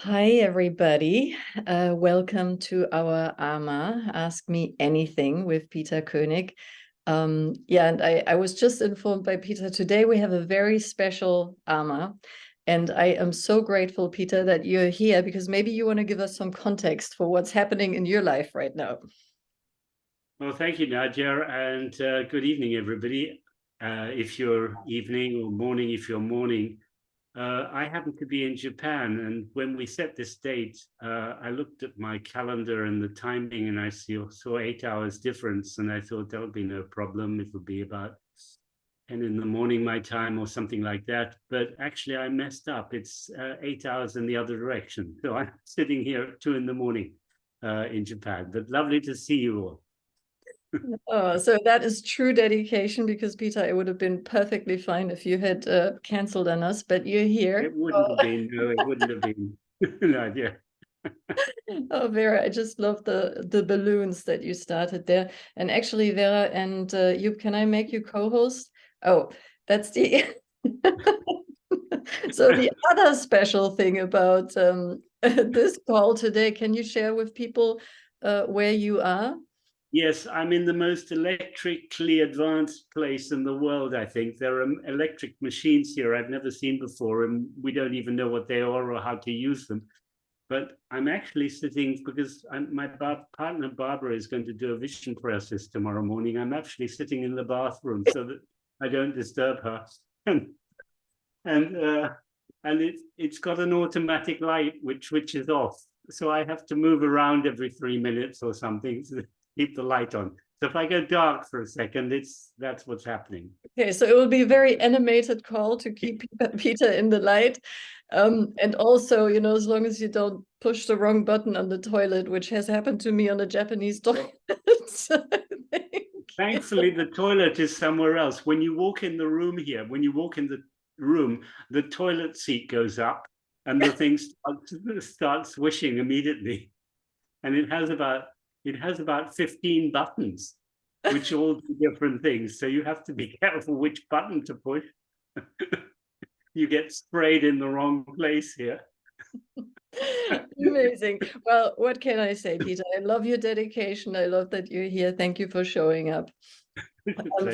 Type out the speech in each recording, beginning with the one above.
Hi, everybody. Welcome to our AMA, Ask Me Anything with Peter Koenig. And I was just informed by Peter, today we have a very special AMA. And I am so grateful, Peter, that you're here, because maybe you want to give us some context for what's happening in your life right now. Well, thank you, Nadja, and good evening, everybody. If you're evening or morning, if you're morning. I happen to be in Japan, and when we set this date, I looked at my calendar and the timing, and I saw 8 hours difference, and I thought that would be no problem. It would be about 10 in the morning my time or something like that. But actually, I messed up. It's 8 hours in the other direction. So I'm sitting here at 2 in the morning in Japan. But lovely to see you all. Oh, so that is true dedication, because Peter, it would have been perfectly fine if you had canceled on us, but you're here. It wouldn't have been. No, it wouldn't have been. No, yeah. Oh, Vera, I just love the balloons that you started there. And actually, Vera, and you, can I make you co-host? Oh, that's the so the other special thing about this call today, can you share with people where you are? Yes, I'm in the most electrically advanced place in the world, I think. There are electric machines here I've never seen before, and we don't even know what they are or how to use them. But I'm actually sitting, because my partner Barbara is going to do a vision process tomorrow morning. I'm actually sitting in the bathroom so that I don't disturb her. and it's got an automatic light which switches off. So I have to move around every 3 minutes or something to keep the light on. So if I go dark for a second, that's what's happening. Okay, so it will be a very animated call to keep Peter in the light. And also, as long as you don't push the wrong button on the toilet, which has happened to me on a Japanese toilet. Thankfully, the toilet is somewhere else. When you walk in the room here, when you walk in the room, the toilet seat goes up and the thing starts swishing immediately. And it has about 15 buttons, which all do different things. So you have to be careful which button to push. You get sprayed in the wrong place here. Amazing. Well, what can I say, Peter? I love your dedication. I love that you're here. Thank you for showing up.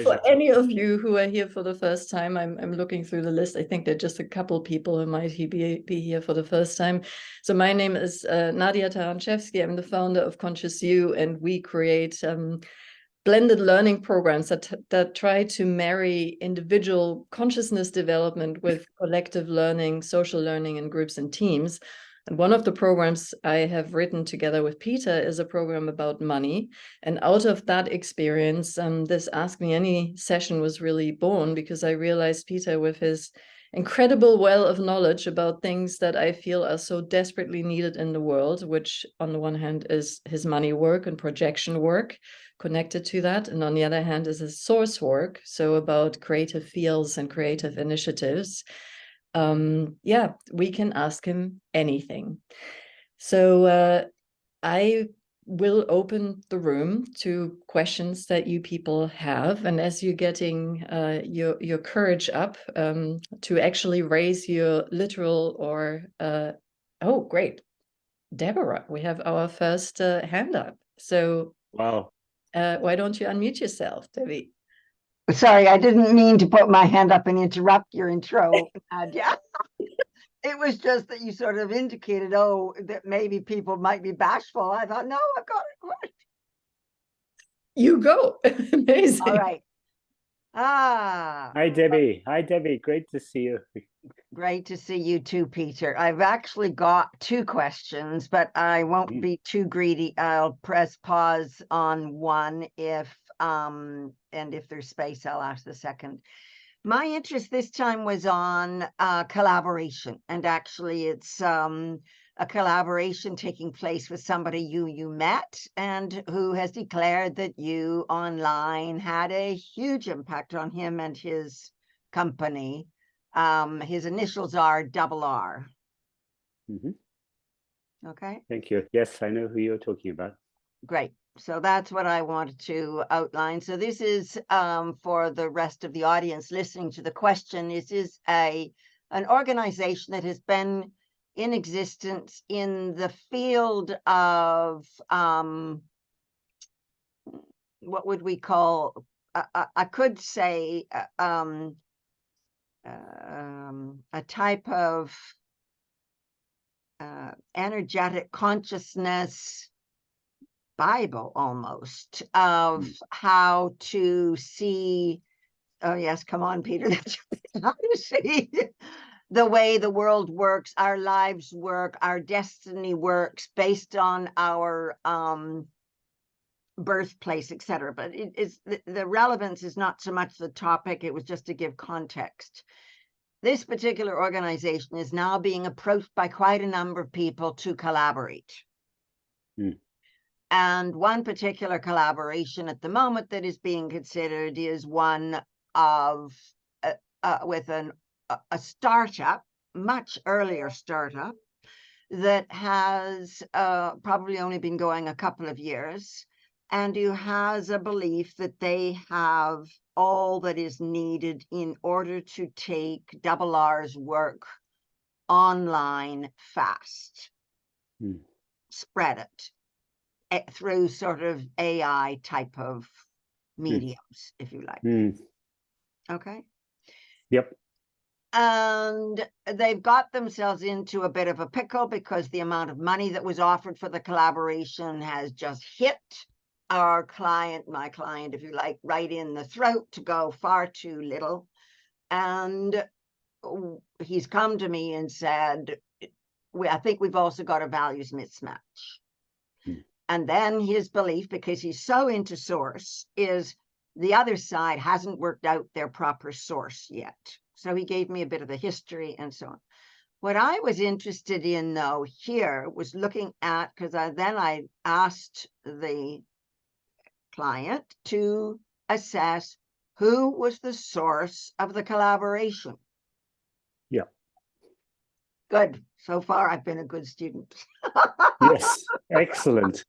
For any of you who are here for the first time, I'm looking through the list. I think there are just a couple people who might be here for the first time. So my name is Nadjeschda Taranczewski. I'm the founder of ConsciousU, and we create blended learning programs that try to marry individual consciousness development with collective learning, social learning in groups and teams. And one of the programs I have written together with Peter is a program about money. And out of that experience, this Ask Me Any session was really born, because I realized Peter, with his incredible well of knowledge about things that I feel are so desperately needed in the world, which on the one hand is his money work and projection work connected to that, and on the other hand is his source work, so about creative fields and creative initiatives. We can ask him anything. So I will open the room to questions that you people have, and as you're getting your courage up to actually raise your literal or oh great, Deborah, we have our first hand up. So wow. Why don't you unmute yourself, Debbie? Sorry, I didn't mean to put my hand up and interrupt your intro, Nadja. It was just that you sort of indicated, that maybe people might be bashful. I thought, no, I've got it right. You go. Amazing. All right. Hi, Debbie. Hi, Debbie. Great to see you. Great to see you too, Peter. I've actually got two questions, but I won't be too greedy. I'll press pause on one and if there's space, I'll ask the second. My interest this time was on collaboration, and actually it's a collaboration taking place with somebody you met and who has declared that you online had a huge impact on him and his company. His initials are RR. Okay. Thank you. Yes, I know who you're talking about. Great. So that's what I wanted to outline. So this is for the rest of the audience listening to the question. This is an organization that has been in existence in the field of what would we call, I could say a type of energetic consciousness Bible almost of how to see. Oh yes, come on, Peter. How to see the way the world works, our lives work, our destiny works based on our birthplace, etc. But it is the relevance is not so much the topic. It was just to give context. This particular organization is now being approached by quite a number of people to collaborate. And one particular collaboration at the moment that is being considered is one of with a startup, much earlier startup, that has probably only been going a couple of years, and who has a belief that they have all that is needed in order to take R's work online fast, spread it through sort of AI type of mediums, if you like. Okay. Yep. And they've got themselves into a bit of a pickle because the amount of money that was offered for the collaboration has just hit our client, my client, if you like, right in the throat to go far too little. And he's come to me and said, I think we've also got a values mismatch. And then his belief, because he's so into source, is the other side hasn't worked out their proper source yet. So he gave me a bit of the history and so on. What I was interested in, though, here was looking at, because I asked the client to assess who was the source of the collaboration. Yeah. Good. So far, I've been a good student. Yes, excellent.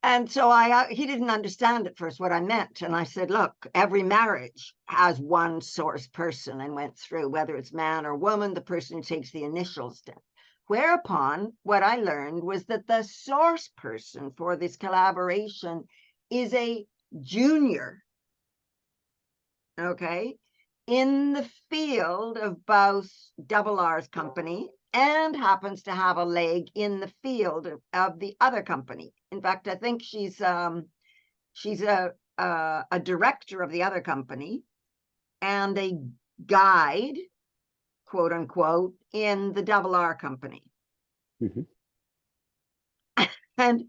And so he didn't understand at first what I meant. And I said, look, every marriage has one source person, and went through whether it's man or woman, the person who takes the initial step. Whereupon what I learned was that the source person for this collaboration is a junior, okay, in the field of both R's company and happens to have a leg in the field of the other company. In fact, I think she's a director of the other company and a guide, quote unquote, in the R company. And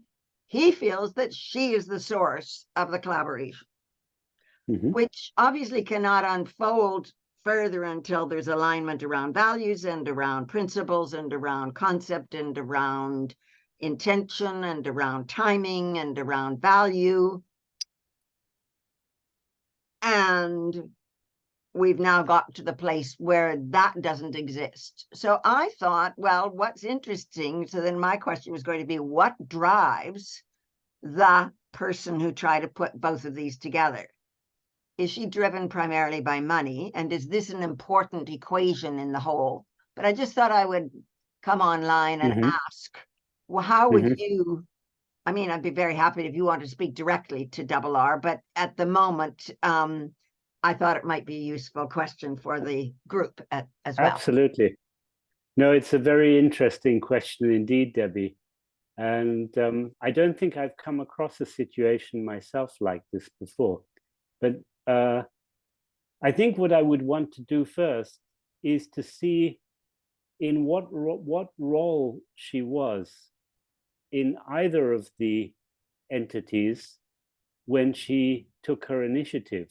he feels that she is the source of the collaboration, which obviously cannot unfold further until there's alignment around values and around principles and around concept and around intention and around timing and around value. And we've now got to the place where that doesn't exist. So I thought, well, what's interesting? So then my question was going to be, what drives the person who tried to put both of these together? Is she driven primarily by money? And is this an important equation in the whole? But I just thought I would come online and ask, well, how would you, I mean, I'd be very happy if you want to speak directly to R, but at the moment, I thought it might be a useful question for the group as well. Absolutely. No, it's a very interesting question indeed, Debbie. And I don't think I've come across a situation myself like this before. But I think what I would want to do first is to see in what role she was in either of the entities when she took her initiative,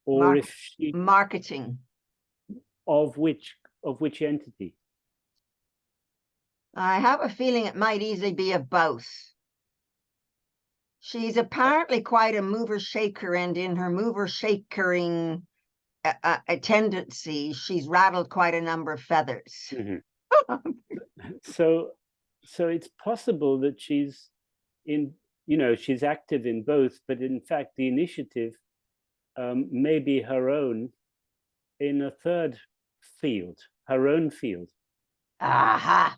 or if she marketing of which entity. I have a feeling it might easily be of both. She's apparently quite a mover shaker, and in her mover shakering a tendency, she's rattled quite a number of feathers. So it's possible that she's she's active in both, but in fact the initiative may be her own, in a third field, her own field. Aha.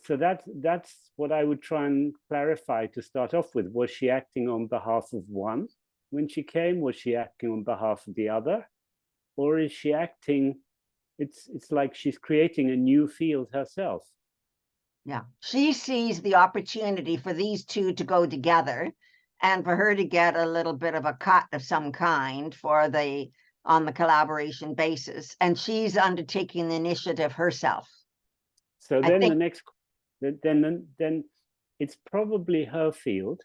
So that's what I would try and clarify to start off with. Was she acting on behalf of one when she came? Was she acting on behalf of the other? Or is she acting, it's like she's creating a new field herself. Yeah, she sees the opportunity for these two to go together and for her to get a little bit of a cut of some kind on the collaboration basis. And she's undertaking the initiative herself. So then the next, then it's probably her field.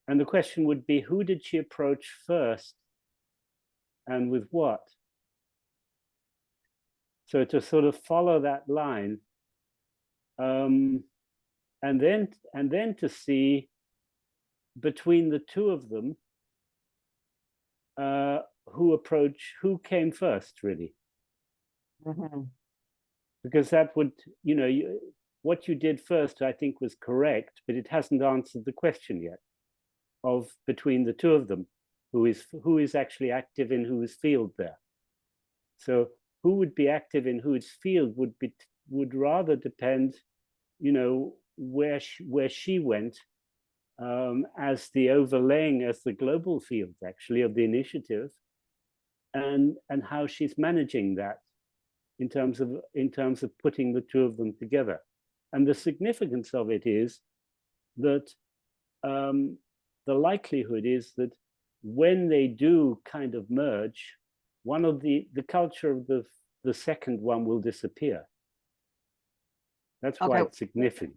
And the question would be, who did she approach first and with what? So to sort of follow that line, and then to see between the two of them, who came first, really. Mm-hmm. Because that would, what you did first, I think, was correct, but it hasn't answered the question yet of between the two of them, who is actually active in whose field there. So who would be active in whose field would rather depend, where she went as the overlaying, as the global field actually of the initiative, and how she's managing that in terms of putting the two of them together. And the significance of it is that the likelihood is that when they do kind of merge, one of the culture of the second one will disappear. That's why it's significant.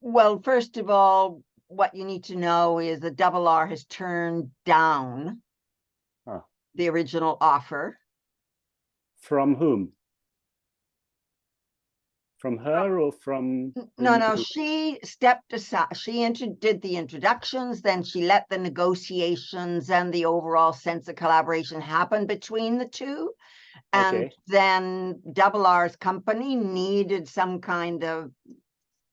Well, first of all, what you need to know is that R has turned down the original offer. From whom? From her or from? No, she stepped aside. She did the introductions, then she let the negotiations and the overall sense of collaboration happen between the two. And then R's company needed some kind of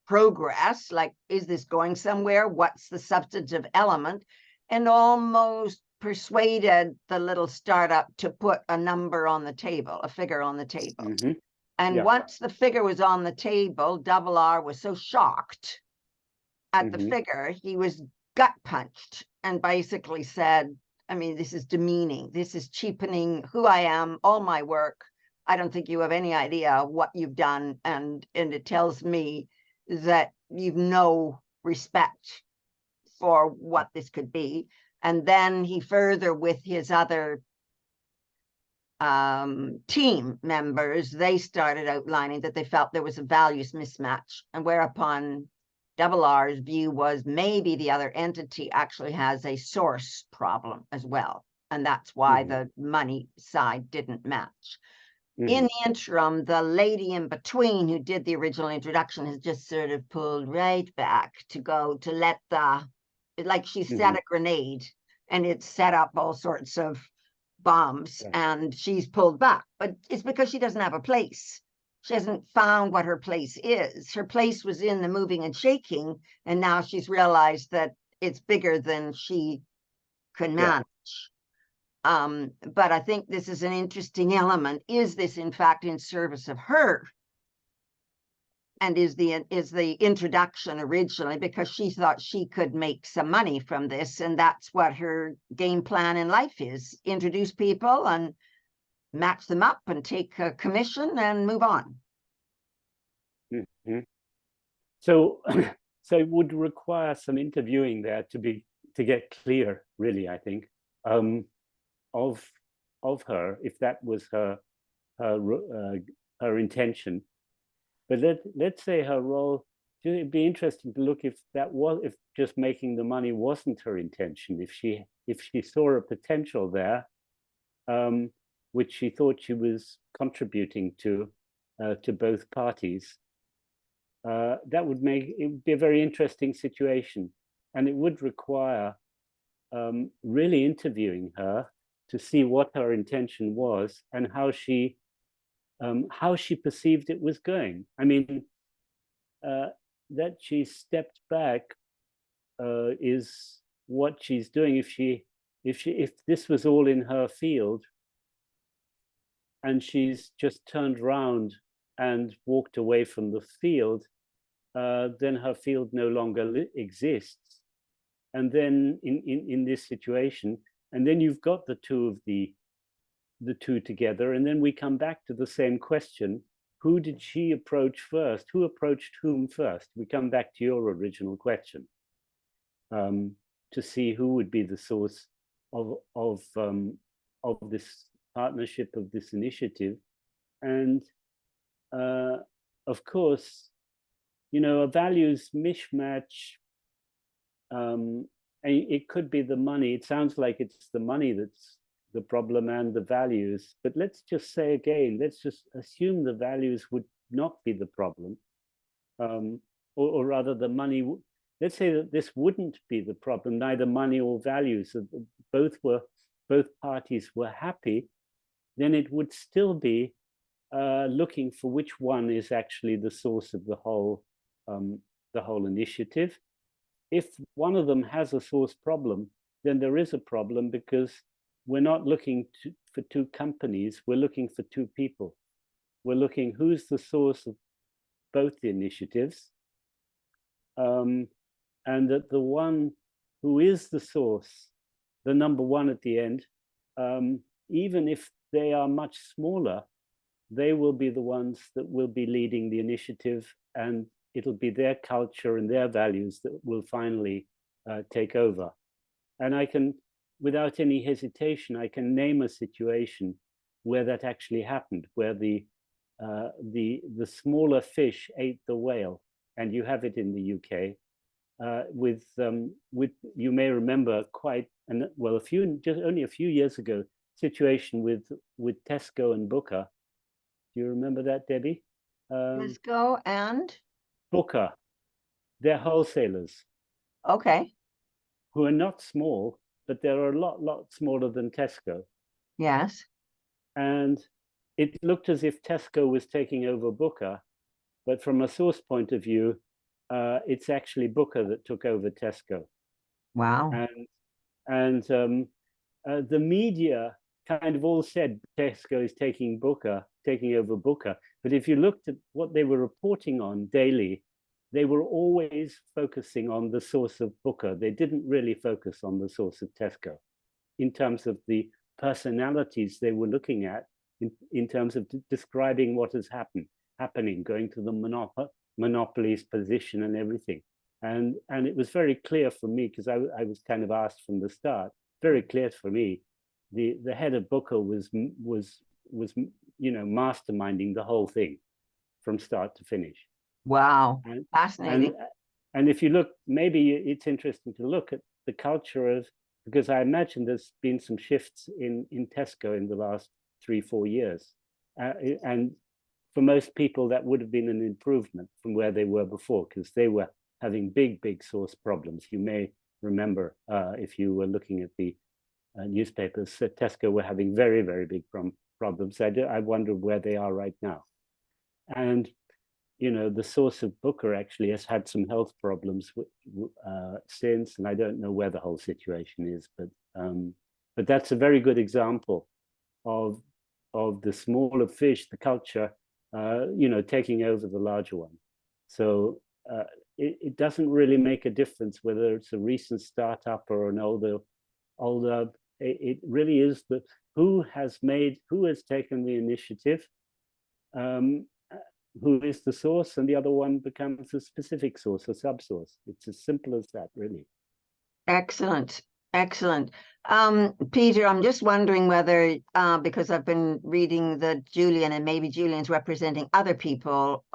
progress, like, is this going somewhere? What's the substantive element? And almost persuaded the little startup to put a number on the table, a figure on the table. Mm-hmm. And once the figure was on the table, R was so shocked at the figure, he was gut punched and basically said, I mean, this is demeaning. This is cheapening who I am, all my work. I don't think you have any idea what you've done. And it tells me that you've no respect for what this could be. And then he further, with his other team members, they started outlining that they felt there was a values mismatch, and whereupon R's view was maybe the other entity actually has a source problem as well, and that's why the money side didn't match. In the interim, the lady in between who did the original introduction has just sort of pulled right back to let like she set a grenade and it set up all sorts of bombs, and she's pulled back, but it's because she doesn't have a place. She hasn't found what her place is. Her place was in the moving and shaking, and now she's realized that it's bigger than she can manage. But I think this is an interesting element. Is this in fact in service of her? And is the introduction originally because she thought she could make some money from this, and that's what her game plan in life is: introduce people and match them up and take a commission and move on. So it would require some interviewing there to get clear, really, I think, of her, if that was her intention. But let's say her role, it'd be interesting to look if just making the money wasn't her intention, if she saw a potential there, which she thought she was contributing to both parties. That would be a very interesting situation, and it would require really interviewing her to see what her intention was and how she perceived it was going. I mean, that she stepped back is what she's doing, if this was all in her field, and she's just turned around and walked away from the field, then her field no longer exists. And then in this situation, and then you've got the two together, and then we come back to the same question: who did she approach first? Who approached whom first? We come back to your original question, to see who would be the source of this partnership, of this initiative. And of course, a values mishmatch, it could be the money. It sounds like it's the money that's the problem and the values, but let's just say again, let's just assume the values would not be the problem, or rather the money. Let's say that this wouldn't be the problem, neither money or values. Both parties were happy, then it would still be looking for which one is actually the source of the whole initiative. If one of them has a source problem, then there is a problem, because we're not looking for two companies, we're looking for two people. We're looking who's the source of both the initiatives, and that the one who is the source, the number one at the end, even if they are much smaller, they will be the ones that will be leading the initiative, and it'll be their culture and their values that will finally take over. And I can, without any hesitation, I can name a situation where that actually happened, where the smaller fish ate the whale, and you have it in the UK. With you may remember only a few years ago, situation with Tesco and Booker. Do you remember that, Debbie? Tesco and Booker. They're wholesalers. Okay. Who are not small, but they're a lot smaller than Tesco. Yes. And it looked as if Tesco was taking over Booker, but from a source point of view, it's actually Booker that took over Tesco. Wow. And the media kind of all said Tesco is taking over Booker. But if you looked at what they were reporting on daily, they were always focusing on the source of Booker. They didn't really focus on the source of Tesco in terms of the personalities they were looking at, in terms of describing what has happening, going to the monopolies position and everything. And it was very clear for me, because I was kind of asked from the start, very clear for me, the head of Booker was masterminding the whole thing from start to finish. Wow. Fascinating. And if you look, maybe it's interesting to look at the culture of, because I imagine there's been some shifts in Tesco in the last 3-4 years. And for most people, that would have been an improvement from where they were before, because they were having big source problems. You may remember, if you were looking at the newspapers, that Tesco were having very big problems. I wonder where they are right now. And the source of Booker actually has had some health problems since, and I don't know where the whole situation is, but that's a very good example of the smaller fish, the culture, taking over the larger one. So it doesn't really make a difference whether it's a recent startup or an older. It really is who has taken the initiative, who is the source, and the other one becomes a specific source, a subsource. It's as simple as that, really. Excellent. Peter, I'm just wondering whether, because I've been reading that Julian, and maybe Julian's representing other people,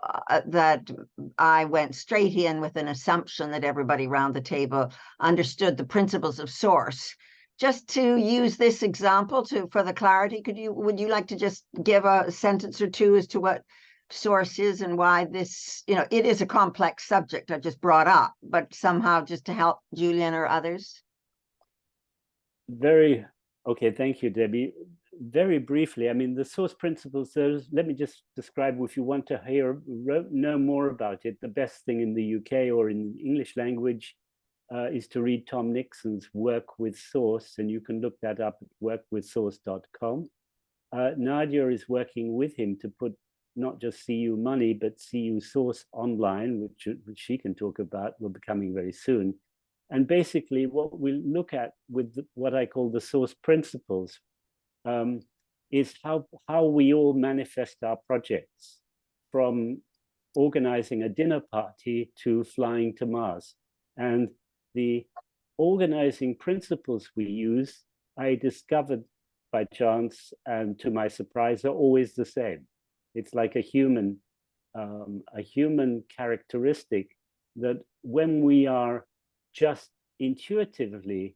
that I went straight in with an assumption that everybody around the table understood the principles of source. Just to use this example for the clarity, would you like to just give a sentence or two as to what source is and why this, it is a complex subject I just brought up, but somehow just to help Julian or others? Okay, thank you, Debbie. Very briefly, I mean, the source principles, let me just describe, if you want to know more about it, the best thing in the UK or in English language is to read Tom Nixon's Work with Source, and you can look that up at workwithsource.com. Nadia is working with him to put not just CU Money, but CU Source online, which she can talk about, will be coming very soon. And basically what we look at with what I call the source principles is how we all manifest our projects, from organizing a dinner party to flying to Mars. And the organizing principles we use, I discovered by chance, and to my surprise, are always the same. It's like a human characteristic that when we are just intuitively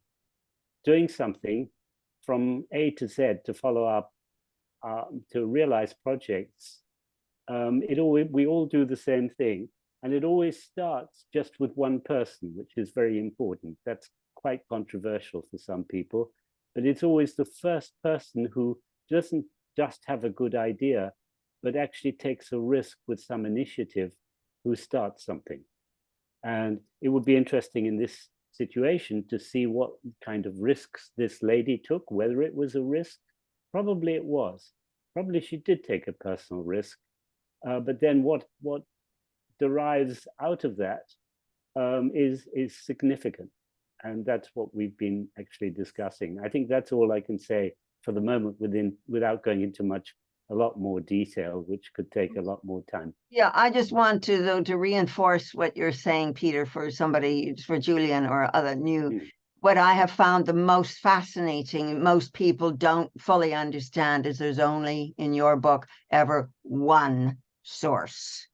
doing something from A to Z to follow up, to realize projects, we all do the same thing. And it always starts just with one person, which is very important. That's quite controversial for some people, but it's always the first person who doesn't just have a good idea, but actually takes a risk with some initiative, who starts something. And it would be interesting in this situation to see what kind of risks this lady took, whether it was a risk. Probably it was. Probably she did take a personal risk. But then what derives out of that is significant. And that's what we've been actually discussing. I think that's all I can say for the moment, without going into a lot more detail, which could take a lot more time. Yeah, I just want to, though, to reinforce what you're saying, Peter, for Julian or other new. What I have found the most fascinating, most people don't fully understand, is there's only, in your book, ever one source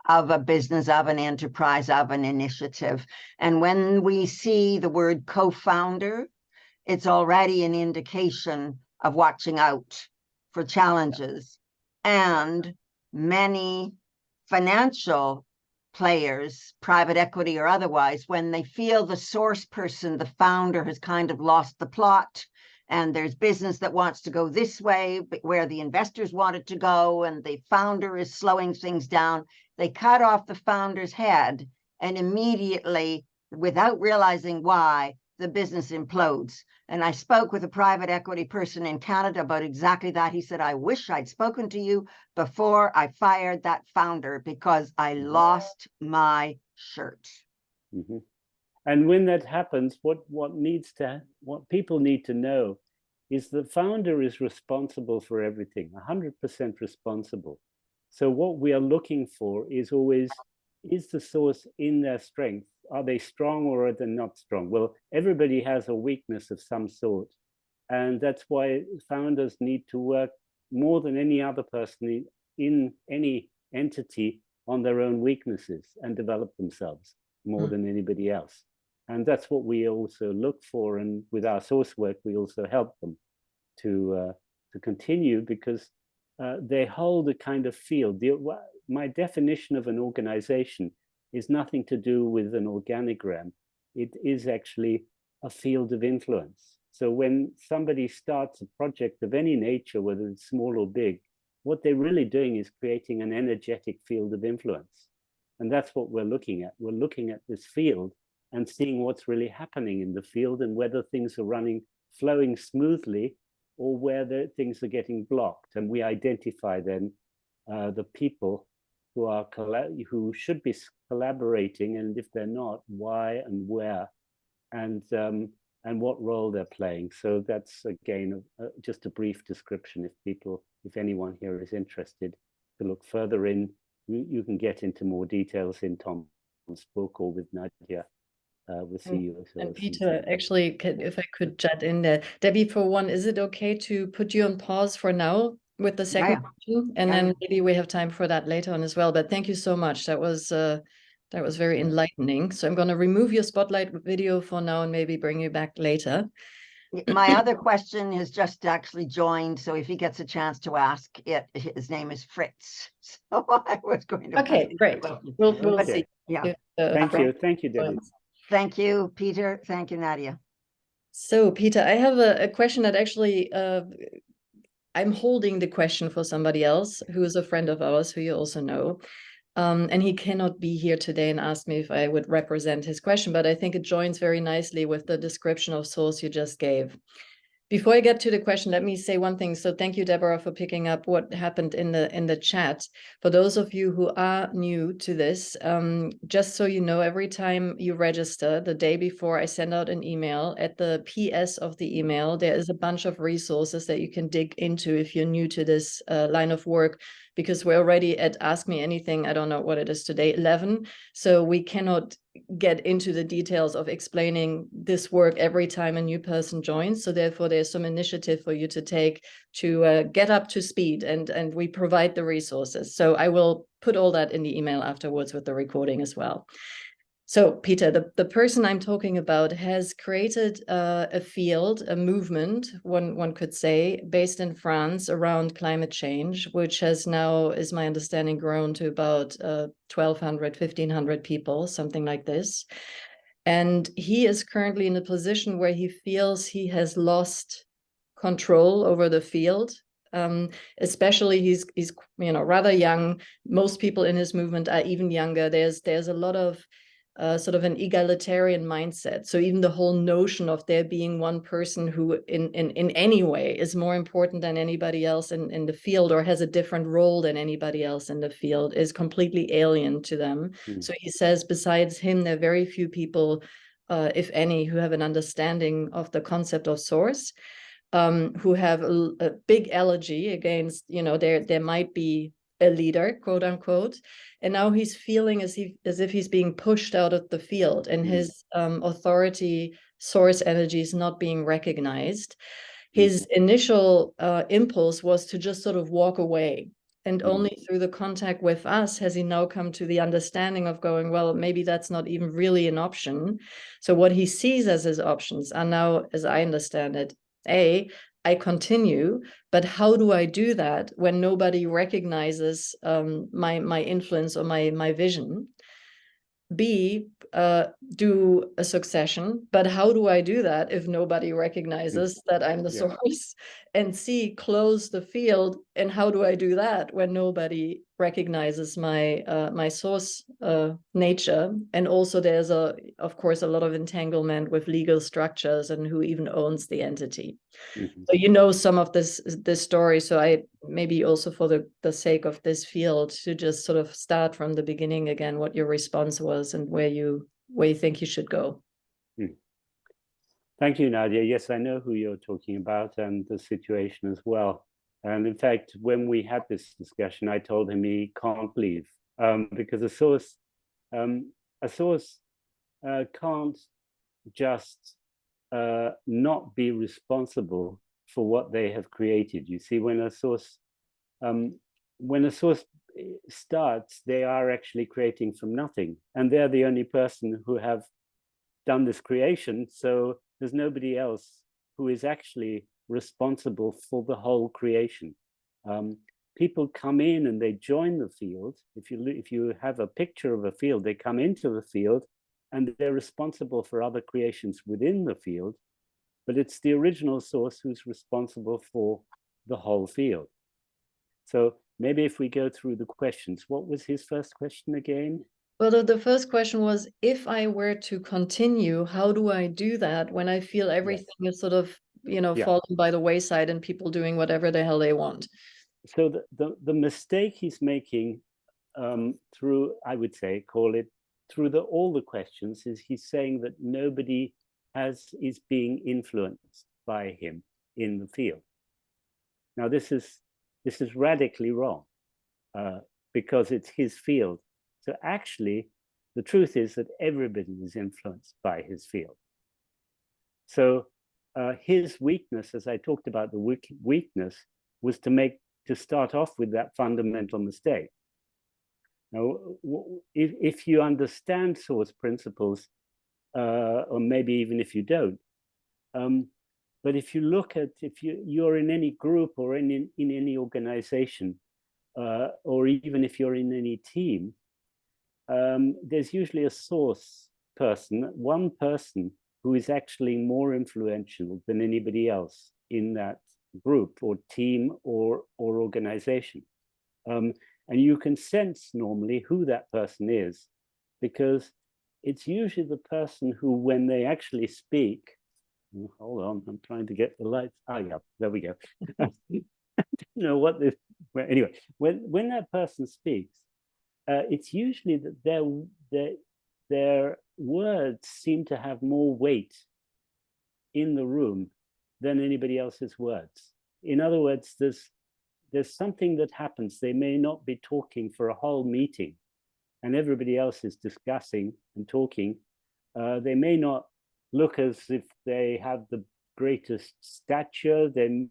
of a business, of an enterprise, of an initiative. And when we see the word co-founder, it's already an indication of watching out for challenges. And many financial players, private equity or otherwise, when they feel the source person, the founder, has kind of lost the plot, and there's business that wants to go this way, but where the investors want it to go, and the founder is slowing things down, they cut off the founder's head, and immediately, without realizing why, the business implodes. And I spoke with a private equity person in Canada about exactly that. He said, I wish I'd spoken to you before I fired that founder, because I lost my shirt. Mm-hmm. And when that happens, what people need to know is the founder is responsible for everything, 100% responsible. So what we are looking for is always, is the source in their strength? Are they strong or are they not strong? Well, everybody has a weakness of some sort. And that's why founders need to work more than any other person in any entity on their own weaknesses and develop themselves more than anybody else. And that's what we also look for. And with our source work, we also help them to continue, because they hold a kind of field. My definition of an organization is nothing to do with an organigram. It is actually a field of influence. So when somebody starts a project of any nature, whether it's small or big, what they're really doing is creating an energetic field of influence. And that's what we're looking at. We're looking at this field and seeing what's really happening in the field, and whether things are flowing smoothly, or whether things are getting blocked. And we identify then the people who should be collaborating, and if they're not, why and where, and what role they're playing. So that's, again, just a brief description. If anyone here is interested to look further in, you can get into more details in Tom's book or with Nadia. With CU. And Peter, actually, if I could chat in there, Debbie, for one, is it okay to put you on pause for now with the second question, and then maybe we have time for that later on as well? But thank you so much. That was very enlightening. So I'm going to remove your spotlight video for now and maybe bring you back later. My other question has just actually joined, so if he gets a chance to ask it, his name is Fritz. So I was going to. Okay, great. We'll see. Yeah. Thank you, Debbie. Thank you, Peter. Thank you, Nadia. So, Peter, I have a question that actually, I'm holding the question for somebody else who is a friend of ours, who you also know. And he cannot be here today and asked me if I would represent his question, but I think it joins very nicely with the description of source you just gave. Before I get to the question, let me say one thing. So thank you, Deborah, for picking up what happened in the chat. For those of you who are new to this, just so you know, every time you register, the day before I send out an email, at the PS of the email, there is a bunch of resources that you can dig into if you're new to this line of work, because we're already at Ask Me Anything, I don't know what it is today, 11. So we cannot get into the details of explaining this work every time a new person joins. So therefore, there's some initiative for you to take to get up to speed, and we provide the resources. So I will put all that in the email afterwards with the recording as well. So Peter, the person I'm talking about has created a field, a movement, one could say, based in France around climate change, which has now, is my understanding, grown to about 1,200, 1,500 people, something like this. And he is currently in a position where he feels he has lost control over the field. Especially he's rather young. Most people in his movement are even younger. There's a lot of sort of an egalitarian mindset. So even the whole notion of there being one person who in any way is more important than anybody else in the field, or has a different role than anybody else in the field, is completely alien to them. So he says, besides him, there are very few people, if any, who have an understanding of the concept of source, who have a big elegy against, there might be a leader, quote unquote, and now he's feeling as if he's being pushed out of the field, and his authority, source energy is not being recognized. His initial impulse was to just sort of walk away, and only through the contact with us has he now come to the understanding of going, well, maybe that's not even really an option. So what he sees as his options are now, as I understand it, I continue, but how do I do that when nobody recognizes my influence or my vision? B, do a succession, but how do I do that if nobody recognizes that I'm the source? And C, close the field, and how do I do that when nobody recognizes my my source nature? And also there's of course a lot of entanglement with legal structures and who even owns the entity. So you know some of this story, so I maybe also for the sake of this field to just sort of start from the beginning again, what your response was and where you think you should go. Thank you, Nadia. Yes, I know who you're talking about and the situation as well. And in fact, when we had this discussion, I told him he can't leave because a source can't just not be responsible for what they have created. You see, when a source starts, they are actually creating from nothing, and they're the only person who have done this creation. So there's nobody else who is actually responsible for the whole creation. People come in and they join the field. If you have a picture of a field, they come into the field and they're responsible for other creations within the field, but it's the original source who's responsible for the whole field. So maybe if we go through the questions, what was his first question again? Well, the first question was, if I were to continue, how do I do that when I feel everything is sort of, falling by the wayside and people doing whatever the hell they want? So the mistake he's making through, I would say, call it, through all the questions, is he's saying that nobody is being influenced by him in the field. Now, this is radically wrong because it's his field. So actually, the truth is that everybody is influenced by his field. So his weakness, as I talked about, the weakness was to start off with that fundamental mistake. Now, if you understand source principles, or maybe even if you don't, but if you look at, if you're in any group or in any organization, or even if you're in any team, there's usually a source person, one person who is actually more influential than anybody else in that group or team or organization. And you can sense normally who that person is, because it's usually the person who, when they actually speak, hold on, I'm trying to get the lights. Oh, yeah, there we go. You know what this, well, anyway, when that person speaks, it's usually that their words seem to have more weight in the room than anybody else's words. In other words, there's something that happens. They may not be talking for a whole meeting and everybody else is discussing and talking. They may not look as if they have the greatest stature. Then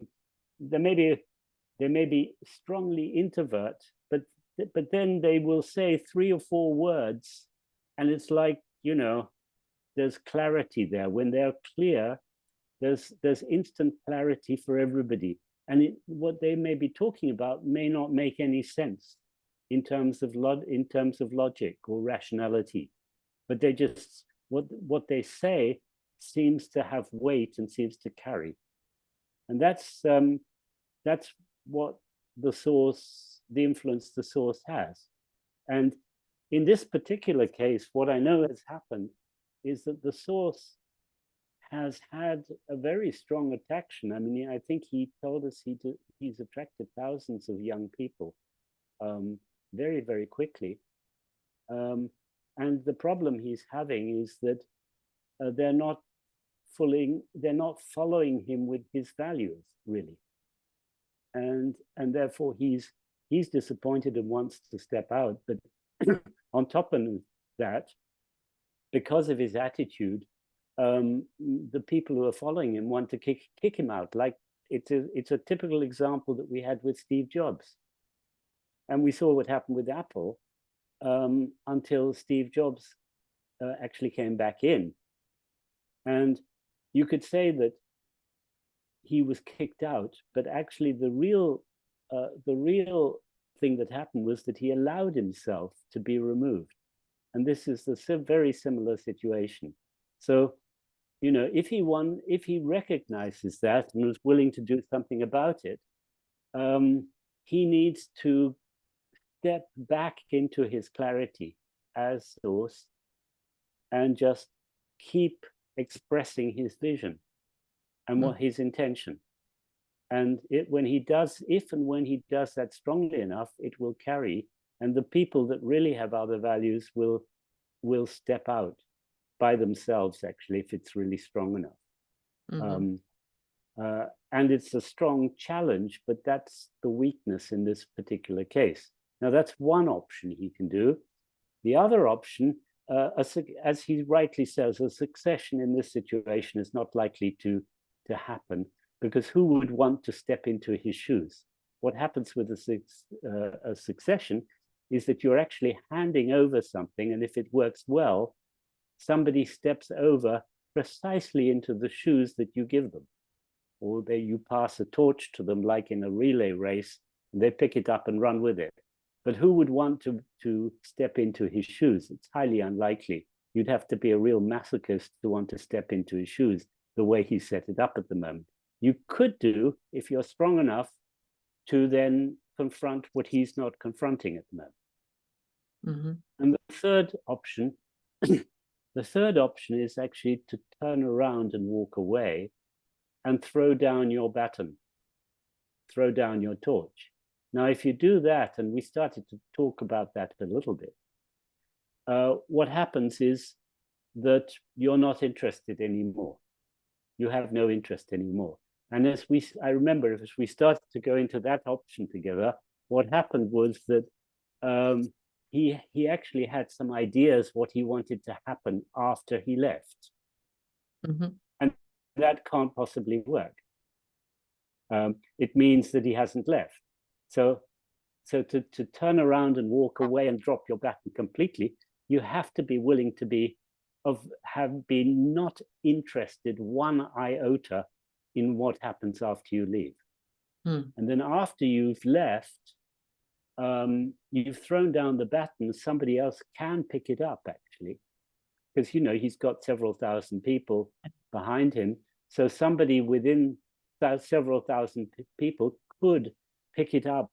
they may be strongly introvert, but then they will say 3 or 4 words, and it's like, you know, there's clarity there. When they're clear, there's instant clarity for everybody. And what they may be talking about may not make any sense in terms of logic or rationality, but they just, what they say seems to have weight and seems to carry. And that's what the influence the source has. And in this particular case, what I know has happened is that the source has had a very strong attraction. I mean, I think he told us he's attracted thousands of young people very, very quickly. And the problem he's having is that they're not following him with his values, really. And therefore he's disappointed and wants to step out. But on top of that, because of his attitude, the people who are following him want to kick him out. Like it's a typical example that we had with Steve Jobs. And we saw what happened with Apple until Steve Jobs actually came back in. And you could say that he was kicked out, but actually the real thing that happened was that he allowed himself to be removed. And this is a very similar situation. So, you know, if he recognizes that and was willing to do something about it, he needs to step back into his clarity as source and just keep expressing his vision and what his intention. And when he does that strongly enough, it will carry. And the people that really have other values will step out by themselves, actually, if it's really strong enough. And it's a strong challenge, but that's the weakness in this particular case. Now, that's one option he can do. The other option, as he rightly says, a succession in this situation is not likely to happen, because who would want to step into his shoes? What happens with a succession is that you're actually handing over something, and if it works well, somebody steps over precisely into the shoes that you give them, or you pass a torch to them, like in a relay race, and they pick it up and run with it. But who would want to step into his shoes? It's highly unlikely. You'd have to be a real masochist to want to step into his shoes the way he set it up at the moment. You could do, if you're strong enough, to then confront what he's not confronting at the moment. And the third option, is actually to turn around and walk away and throw down your baton, throw down your torch. Now, if you do that, and we started to talk about that a little bit, what happens is that you're not interested anymore. You have no interest anymore. And I remember as we started to go into that option together, what happened was that he actually had some ideas what he wanted to happen after he left. And that can't possibly work. It means that he hasn't left. So to turn around and walk away and drop your baton completely, you have to be willing to have been not interested one iota in what happens after you leave. And then after you've left, you've thrown down the baton, somebody else can pick it up, actually, because, you know, he's got several thousand people behind him. So somebody within several thousand people could pick it up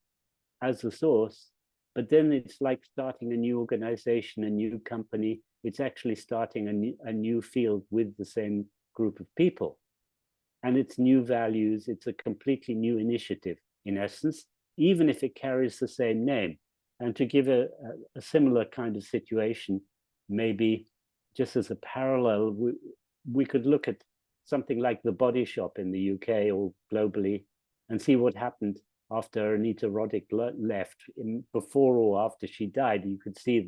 as a source but then it's like starting a new organization, a new company. It's actually starting a new field with the same group of people. And it's new values. It's a completely new initiative, in essence, even if it carries the same name. And to give a similar kind of situation, maybe just as a parallel, we could look at something like the Body Shop in the UK or globally and see what happened after Anita Roddick left. Before or after she died, you could see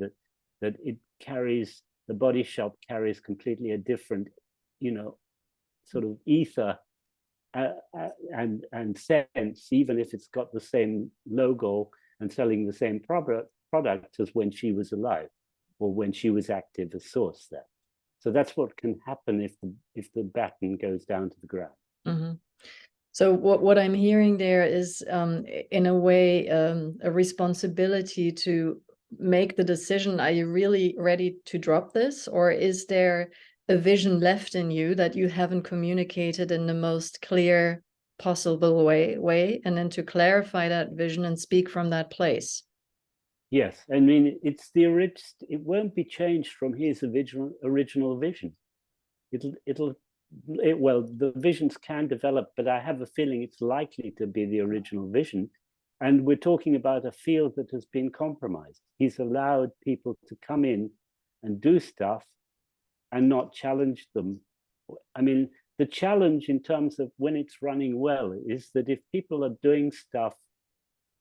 that it carries, the Body Shop carries completely a different, sort of ether and sense, even if it's got the same logo and selling the same product as when she was alive or when she was active as source there. So that's what can happen if the baton goes down to the ground. Mm-hmm. So what I'm hearing there is, in a way, a responsibility to make the decision. Are you really ready to drop this? Or is there a vision left in you that you haven't communicated in the most clear possible way? And then to clarify that vision and speak from that place. Yes, I mean, it won't be changed from his original vision. Well, the visions can develop, but I have a feeling it's likely to be the original vision. And we're talking about a field that has been compromised. He's allowed people to come in and do stuff and not challenge them. I mean, the challenge in terms of when it's running well is that if people are doing stuff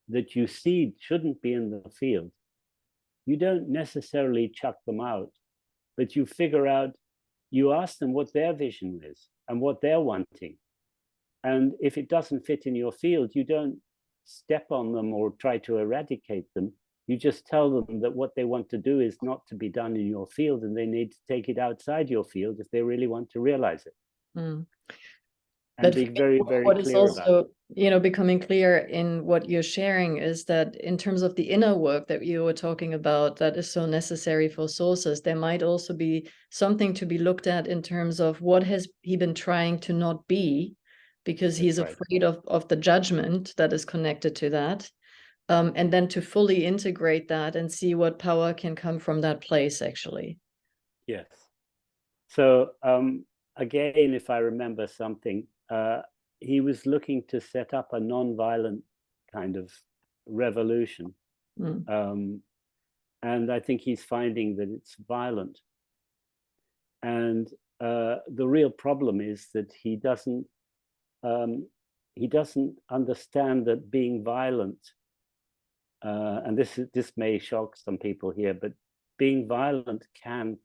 that you see shouldn't be in the field, you don't necessarily chuck them out, but you figure out, you ask them what their vision is and what they're wanting. And if it doesn't fit in your field, you don't step on them or try to eradicate them. You just tell them that what they want to do is not to be done in your field, and they need to take it outside your field if they really want to realize it. Mm. And But be very, very what is clear about also, becoming clear in what you're sharing is that in terms of the inner work that you were talking about, that is so necessary for sources, there might also be something to be looked at in terms of what has he been trying to not be, because he's afraid of the judgment that is connected to that. And then to fully integrate that and see what power can come from that place, actually. Yes. So again, if I remember something, he was looking to set up a non-violent kind of revolution. And I think he's finding that it's violent. And the real problem is that he doesn't understand that being violent, and this may shock some people here, but being violent can,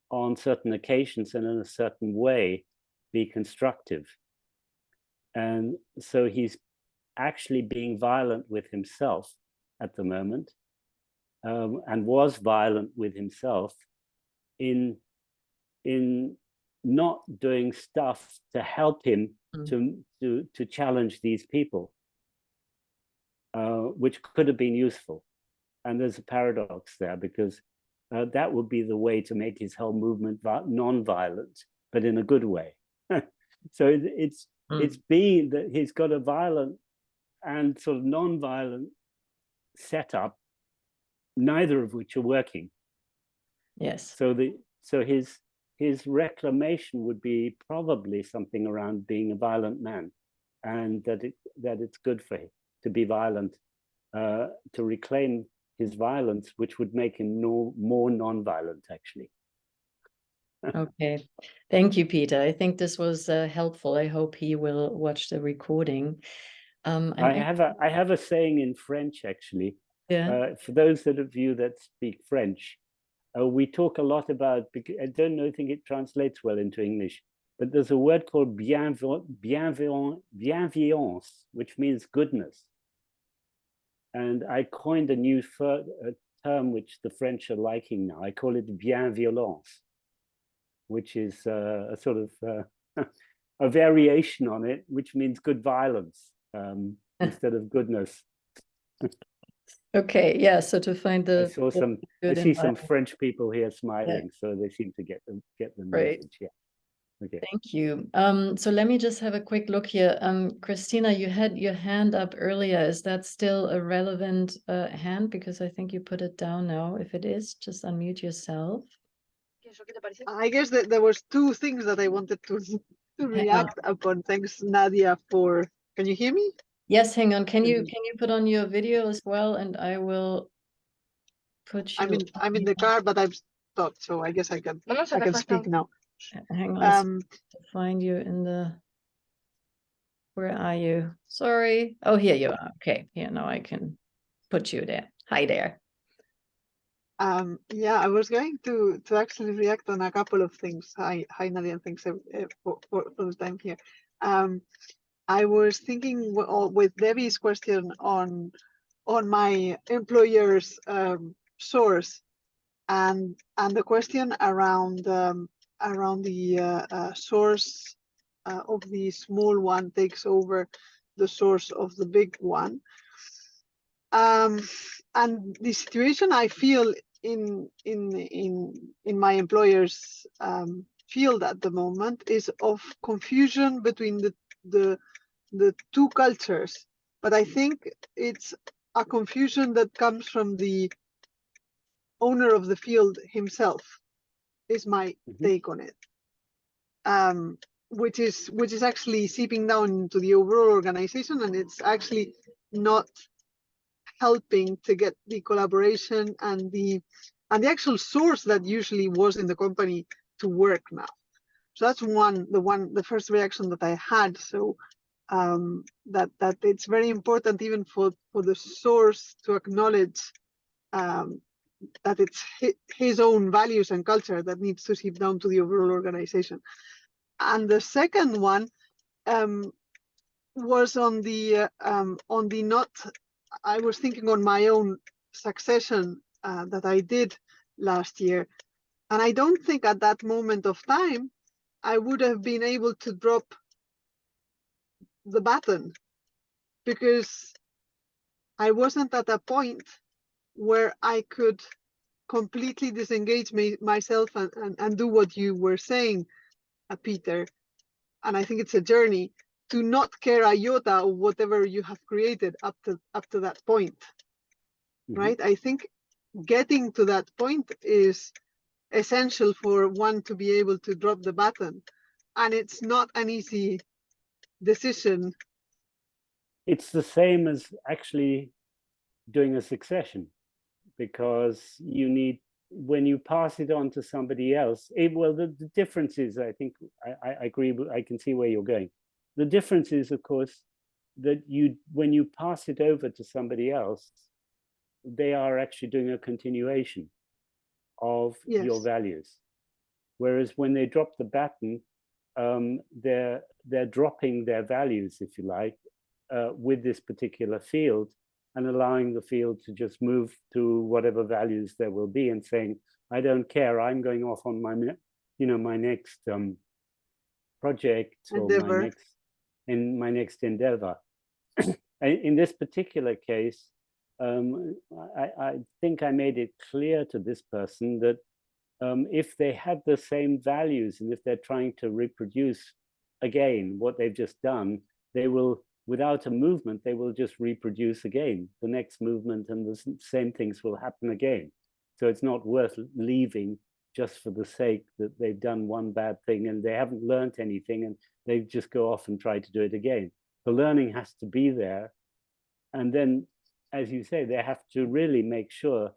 on certain occasions and in a certain way, be constructive. And so he's actually being violent with himself at the moment, and was violent with himself in not doing stuff to help him to challenge these people, which could have been useful. And there's a paradox there, because that would be the way to make his whole movement non-violent, but in a good way. So it's being that he's got a violent and sort of non-violent setup, neither of which are working. Yes. So his reclamation would be probably something around being a violent man, and that it's good for him to be violent, to reclaim his violence, which would make him more non-violent, actually. Okay, thank you, Peter. I think this was helpful. I hope he will watch the recording. I have a saying in French, actually. Yeah. For those of you that speak French, we talk a lot about, I think it translates well into English, but there's a word called bienveillance, which means goodness. And I coined a new term which the French are liking now. I call it bienviolence, which is a sort of a variation on it, which means good violence instead of goodness. Okay, yeah. So to find the I see some French people here smiling, so they seem to get the right. message. Yeah. Okay. Thank you. So let me just have a quick look here. Christina, you had your hand up earlier. Is that still a relevant hand? Because I think you put it down now. If it is, just unmute yourself. I guess that there was two things that I wanted to react upon. Thanks, Nadia, for. Can you hear me? Yes, hang on. Can you put on your video as well? And I will put you. I'm in the car, but I'm stopped, so I guess I can speak now. Hang on. To find you in the. Where are you? Sorry. Oh, here you are. Okay. Here, now I can put you there. Hi there. Yeah, I was going to actually react on a couple of things. Hi Nadia, and thanks for the time here. I was thinking with Debbie's question on my employer's source, and the question around the source of the small one takes over the source of the big one. And the situation I feel in my employer's field at the moment is of confusion between the two cultures. But I think it's a confusion that comes from the owner of the field himself, is my take on it. Which is actually seeping down into the overall organization, and it's actually not helping to get the collaboration and the actual source that usually was in the company to work now. So that's the first reaction that I had. So that it's very important even for the source to acknowledge that it's his own values and culture that needs to seep down to the overall organization. And the second one was on the not. I was thinking on my own succession that I did last year, and I don't think at that moment of time I would have been able to drop the baton, because I wasn't at a point where I could completely disengage myself and do what you were saying, Peter. And I think it's a journey to not care a iota of whatever you have created up to that point, right? I think getting to that point is essential for one to be able to drop the baton, and it's not an easy decision. It's the same as actually doing a succession, because you need, when you pass it on to somebody else, well, the difference is, I think, I agree, I can see where you're going. The difference is, of course, that when you pass it over to somebody else, they are actually doing a continuation of your values. Whereas when they drop the baton, they're dropping their values, if you like, with this particular field, and allowing the field to just move to whatever values there will be, and saying, I don't care, I'm going off on my next project endeavor. or my next endeavor. In this particular case, I think I made it clear to this person that if they have the same values, and if they're trying to reproduce again what they've just done, they will, without a movement, they will just reproduce again the next movement, and the same things will happen again. So it's not worth leaving just for the sake that they've done one bad thing and they haven't learned anything, and they just go off and try to do it again. The learning has to be there. And then, as you say, they have to really make sure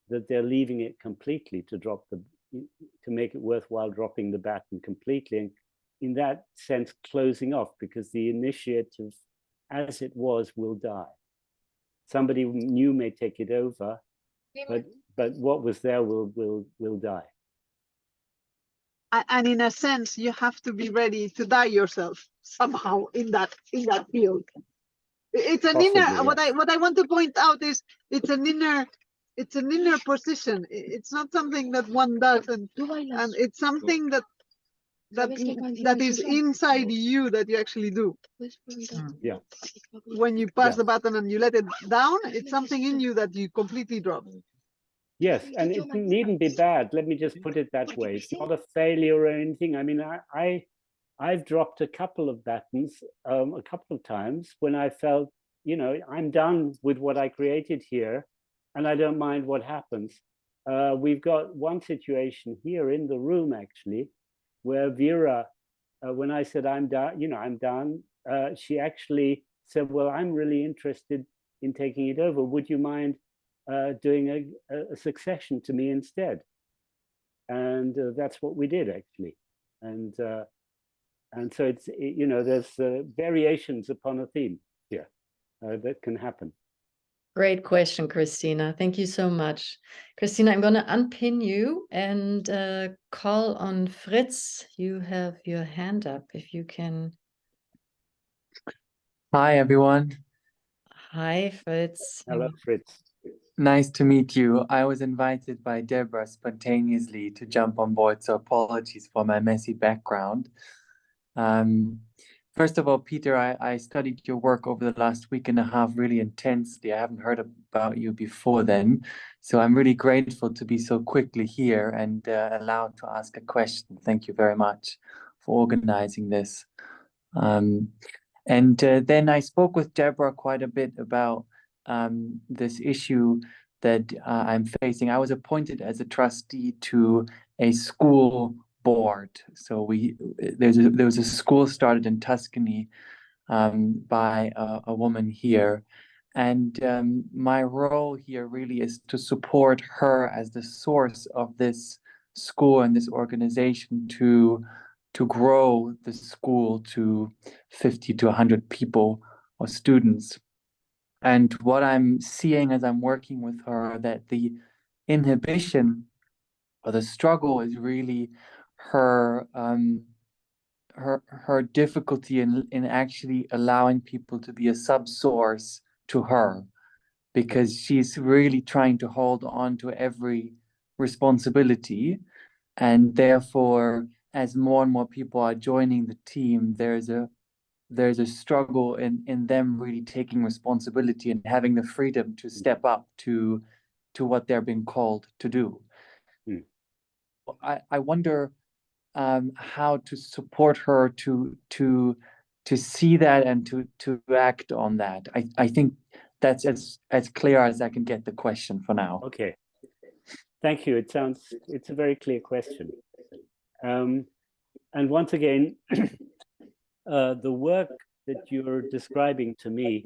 that they're leaving it completely to make it worthwhile dropping the baton completely. And in that sense, closing off, because the initiative as it was will die. Somebody new may take it over, but what was there will die. And in a sense, you have to be ready to die yourself somehow in that field. It's an Possibly, inner. yes. What I want to point out is it's an inner position. It's not something that one does, and it's something that is inside you that you actually do. Yeah. When you pass the baton and you let it down, it's something in you that you completely drop. Yes, and it needn't be bad. Let me just put it that way. It's not a failure or anything. I mean, I've dropped a couple of batons a couple of times when I felt, you know, I'm done with what I created here, and I don't mind what happens. We've got one situation here in the room, actually, where Vera, when I said I'm done, you know, I'm done, she actually said, well, I'm really interested in taking it over. Would you mind doing a succession to me instead? And that's what we did, actually. And so it's, you know, there's variations upon a theme here that can happen. Great question, Christina. Thank you so much. Christina, I'm going to unpin you and call on Fritz. You have your hand up if you can. Hi, everyone. Hi, Fritz. Hello, Fritz. Nice to meet you. I was invited by Deborah spontaneously to jump on board, so apologies for my messy background. First of all, Peter, I studied your work over the last week and a half really intensely. I haven't heard about you before then, so I'm really grateful to be so quickly here and allowed to ask a question. Thank you very much for organizing this. And then I spoke with Deborah quite a bit about this issue that I'm facing. I was appointed as a trustee to a school board. So there was a school started in Tuscany by a woman here. And my role here really is to support her as the source of this school and this organization to grow the school to 50 to 100 people or students. And what I'm seeing as I'm working with her, that the inhibition or the struggle is really her her difficulty in actually allowing people to be a subsource to her, because she's really trying to hold on to every responsibility. And therefore, as more and more people are joining the team, there's a struggle in them really taking responsibility and having the freedom to step up to what they're being called to do. Mm. I wonder how to support her to see that and to act on that. I think that's as clear as I can get the question for now. Okay. Thank you. It's a very clear question. And once again, the work that you're describing to me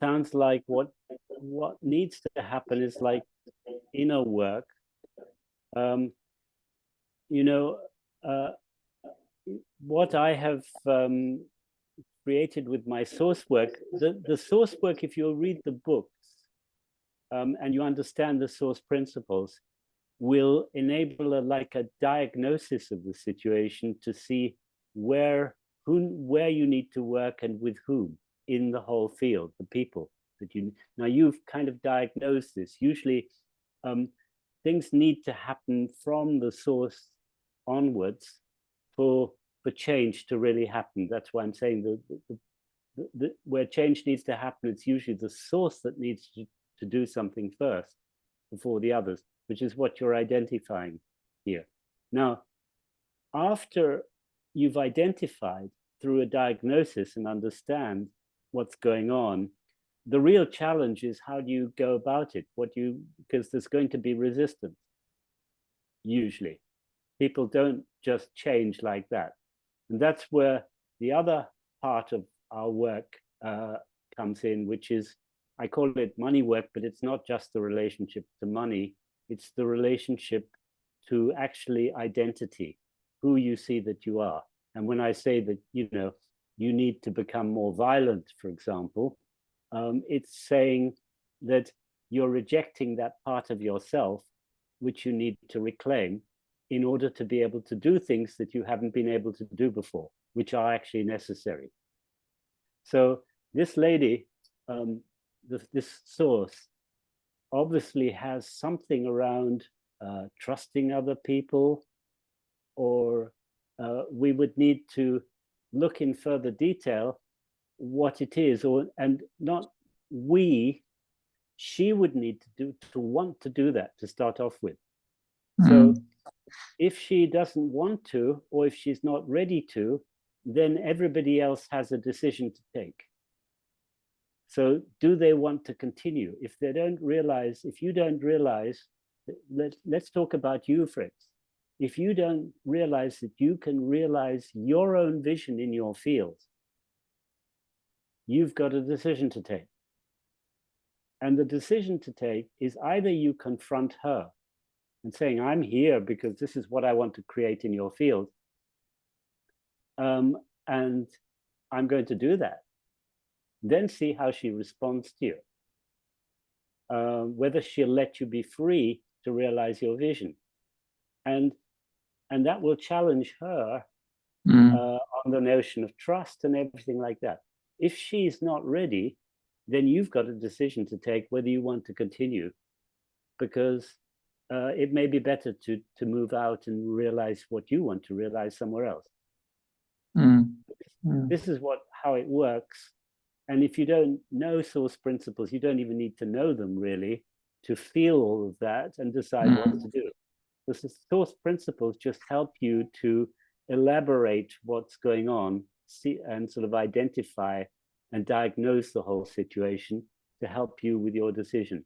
sounds like what needs to happen is like inner work. You know, what I have created with my source work, the source work, if you read the books and you understand the source principles, will enable a diagnosis of the situation to see where you need to work and with whom in the whole field, the people that you. Now you've kind of diagnosed this. Usually things need to happen from the source onwards for change to really happen. That's why I'm saying where change needs to happen, it's usually the source that needs to do something first before the others, which is what you're identifying here. Now, after you've identified through a diagnosis and understand what's going on, the real challenge is how do you go about it? Because there's going to be resistance, usually. People don't just change like that. And that's where the other part of our work comes in, which is, I call it money work, but it's not just the relationship to money, it's the relationship to actually identity, who you see that you are. And when I say that, you know, you need to become more violent, for example, it's saying that you're rejecting that part of yourself, which you need to reclaim in order to be able to do things that you haven't been able to do before, which are actually necessary. So this lady, this source, obviously has something around trusting other people, or we would need to look in further detail what it is, and not we, she would need to want to do that to start off with. So if she doesn't want to, or if she's not ready to, then everybody else has a decision to take. So do they want to continue? If they don't realize, if you don't realize, let's talk about you, Fritz. If you don't realize that you can realize your own vision in your field, you've got a decision to take. And the decision to take is either you confront her and saying, I'm here because this is what I want to create in your field. And I'm going to do that. Then see how she responds to you. Whether she'll let you be free to realize your vision. And that will challenge her on the notion of trust and everything like that. If she's not ready, then you've got a decision to take whether you want to continue, because it may be better to move out and realize what you want to realize somewhere else. This is how it works. And if you don't know source principles, you don't even need to know them really to feel all of that and decide what to do. The source principles just help you to elaborate what's going on, see, and sort of identify and diagnose the whole situation to help you with your decision.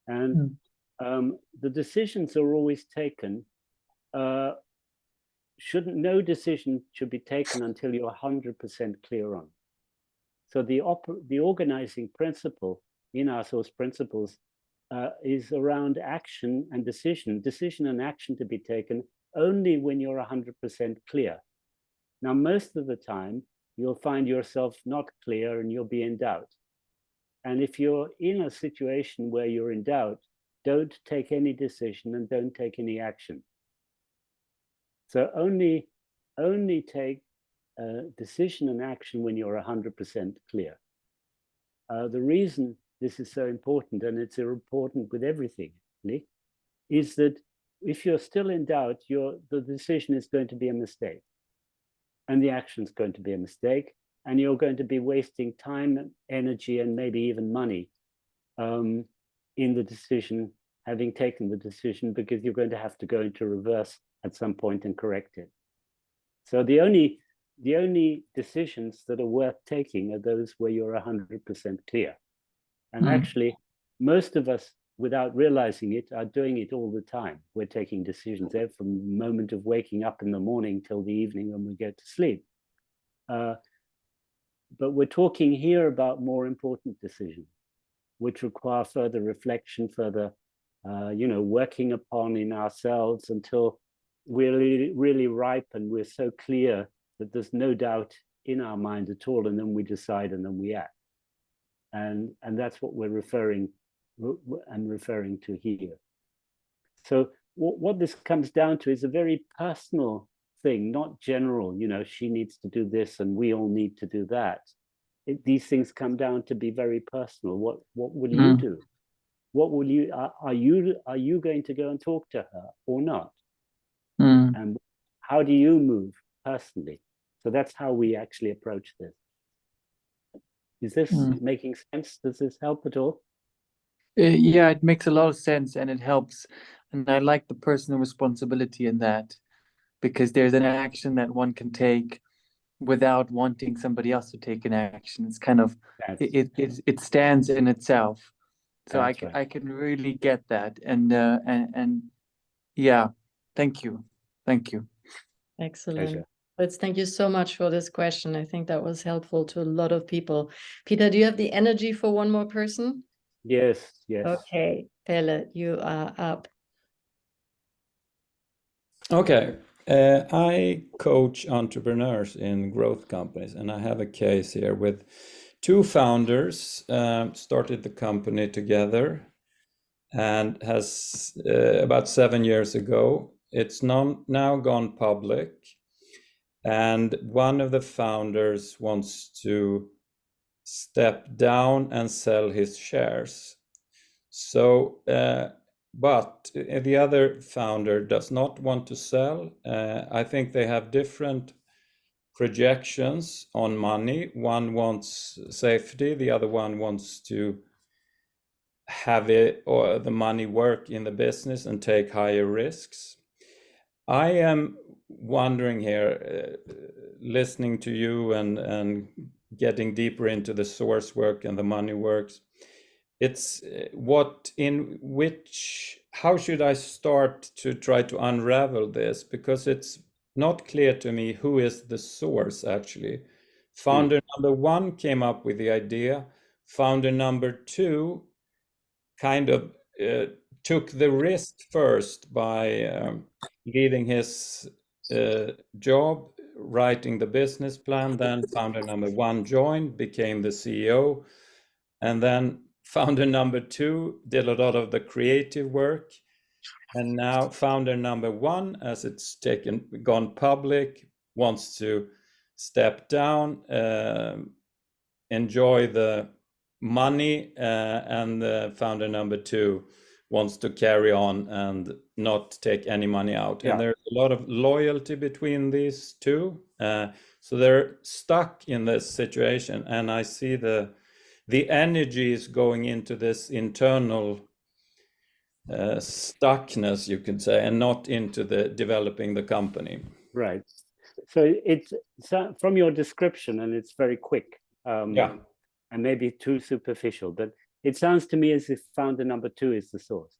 And the decisions are always taken. No decision should be taken until you're 100% clear on. So the organizing principle in our source principles is around action and decision and action to be taken only when you're 100% clear. Now, most of the time, you'll find yourself not clear and you'll be in doubt. And if you're in a situation where you're in doubt, don't take any decision and don't take any action. So only take decision and action when you're 100% clear. The reason this is so important, and it's important with everything, really, is that if you're still in doubt, the decision is going to be a mistake. And the action is going to be a mistake. And you're going to be wasting time, energy, and maybe even money in the decision, having taken the decision, because you're going to have to go into reverse at some point and correct it. So the only decisions that are worth taking are those where you're 100% clear. And actually, most of us, without realizing it, are doing it all the time. We're taking decisions there from the moment of waking up in the morning till the evening when we go to sleep. But we're talking here about more important decisions, which require further reflection, further, working upon in ourselves until we're really ripe and we're so clear that there's no doubt in our mind at all, and then we decide and then we act. And that's what we're referring to here. So what this comes down to is a very personal thing, not general, she needs to do this and we all need to do that. These things come down to be very personal. What will you do? What will you, are you going to go and talk to her or not? And how do you move personally? So that's how we actually approach this. Is this making sense? Does this help at all? Yeah, it makes a lot of sense and it helps. And I like the personal responsibility in that, because there's an action that one can take without wanting somebody else to take an action. It's kind of, it stands in itself. So I can really get that. And yeah, thank you. Thank you. Excellent. Pleasure. Let's thank you so much for this question. I think that was helpful to a lot of people. Peter, do you have the energy for one more person? Yes. Okay, Pelle, you are up. Okay. I coach entrepreneurs in growth companies, and I have a case here with two founders started the company together, and has about 7 years ago. It's now gone public, and one of the founders wants to step down and sell his shares. So, but the other founder does not want to sell. I think they have different projections on money. One wants safety, the other one wants to have it or the money work in the business and take higher risks. I am wondering here, listening to you and getting deeper into the source work and the money works. It's how should I start to try to unravel this? Because it's not clear to me who is the source actually. Founder number one came up with the idea. Founder number two kind of took the risk first by leaving his job, writing the business plan. Then founder number one joined, became the CEO, and then founder number two did a lot of the creative work. And now founder number one, as it's gone public, wants to step down, enjoy the money, and founder number two wants to carry on and not take any money out. And there's a lot of loyalty between these two. So they're stuck in this situation. And I see the energy is going into this internal stuckness, you could say, and not into the developing the company. Right. So it's from your description, and it's very quick. And maybe too superficial, but it sounds to me as if founder number two is the source.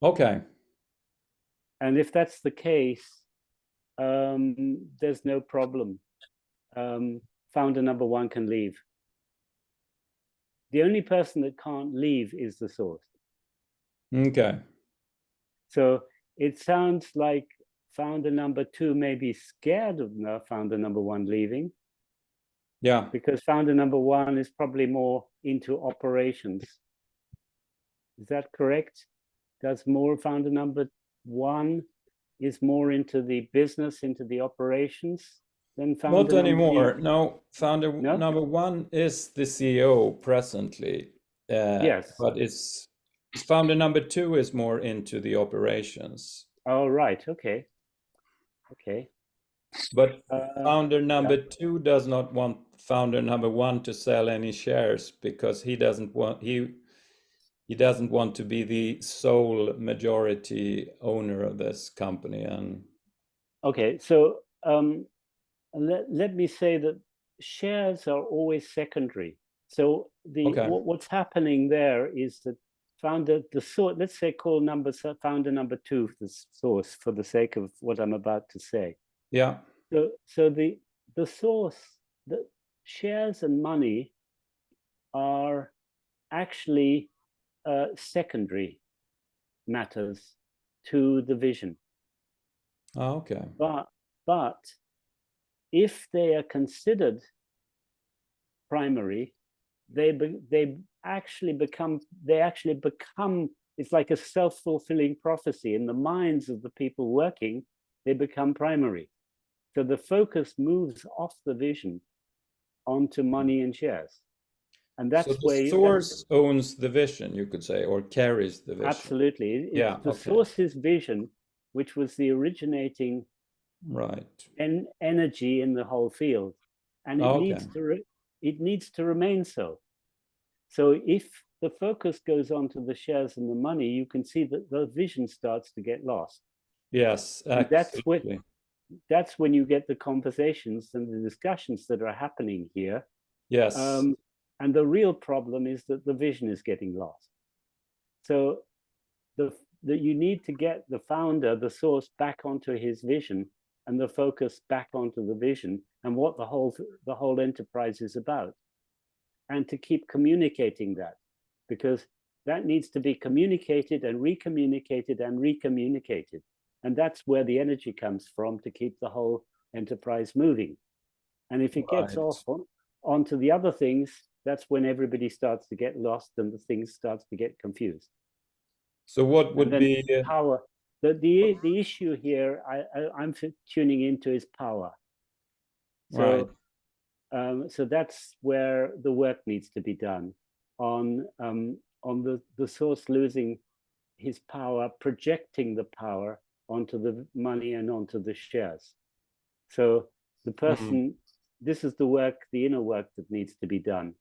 Okay. And if that's the case, there's no problem. Founder number one can leave. The only person that can't leave is the source. Okay. So it sounds like founder number two may be scared of founder number one leaving. Yeah. Because founder number one is probably more into operations. Is that correct? Does more founder number one is more into the business, into the operations than founder Not anymore. Two? No, founder number one is the CEO presently. Yes. But it's founder number two is more into the operations. Oh, right. Okay. Okay. But founder number two does not want founder number one to sell any shares because he doesn't want to be the sole majority owner of this company. And okay, so let me say that shares are always secondary. So what's happening there is that let's say founder number two the source for the sake of what I'm about to say. Yeah. So the source, the shares and money are actually secondary matters to the vision. Oh, okay. But if they are considered primary, they actually become. It's like a self-fulfilling prophecy in the minds of the people working. They become primary. So the focus moves off the vision onto money and shares. And that's so the source owns the vision, you could say, or carries the vision. Absolutely. It's the source's vision, which was the originating energy in the whole field. And it needs to remain so. So if the focus goes on to the shares and the money, you can see that the vision starts to get lost. Yes, absolutely. That's when you get the conversations and the discussions that are happening here. Yes. And the real problem is that the vision is getting lost. So you need to get the founder, the source, back onto his vision and the focus back onto the vision and what the whole enterprise is about. And to keep communicating that, because that needs to be communicated and recommunicated and recommunicated. And that's where the energy comes from to keep the whole enterprise moving. And if it gets off onto the other things, that's when everybody starts to get lost and the things starts to get confused. So what would be power? The issue here I'm tuning into is power. So, so that's where the work needs to be done on the source losing his power, projecting the power onto the money and onto the shares. So the person, this is the work, the inner work that needs to be done,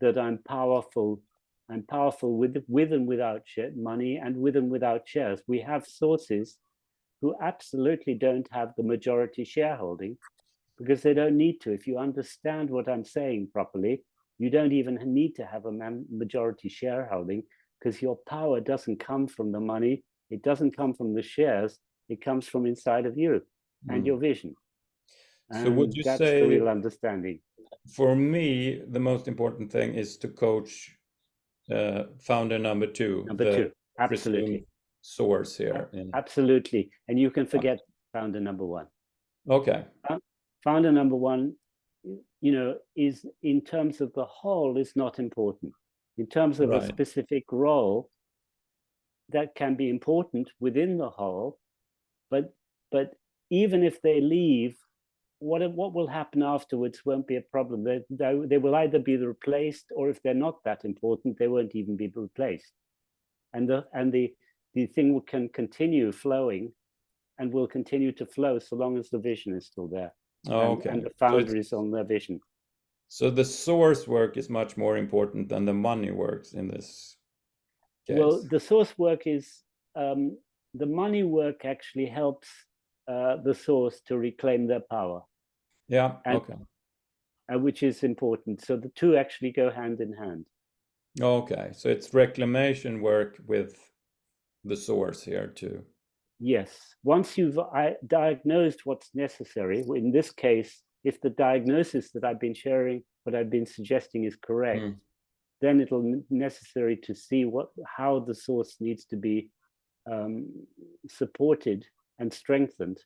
that I'm powerful I'm powerful with and without money and with and without shares. We have sources who absolutely don't have the majority shareholding because they don't need to. If you understand what I'm saying properly, you don't even need to have a majority shareholding because your power doesn't come from the money. It doesn't come from the shares. It comes from inside of you and your vision. And so would you that's say, the real understanding? For me, the most important thing is to coach founder number two. Number two, absolutely. Source here. Absolutely. And you can forget founder number one. Okay. Founder number one, you know, is in terms of the whole is not important. In terms of a specific role, that can be important within the whole, but even if they leave, what will happen afterwards won't be a problem. They will either be replaced, or if they're not that important, they won't even be replaced. And the thing can continue flowing and will continue to flow so long as the vision is still there. And the founder is on their vision. So the source work is much more important than the money works in this case. Well, the source work is, the money work actually helps the source to reclaim their power. Yeah, which is important. So the two actually go hand in hand. Okay, so it's reclamation work with the source here too. Yes, once you've diagnosed what's necessary, in this case, if the diagnosis that I've been sharing, what I've been suggesting is correct, then it'll be necessary to see how the source needs to be supported and strengthened,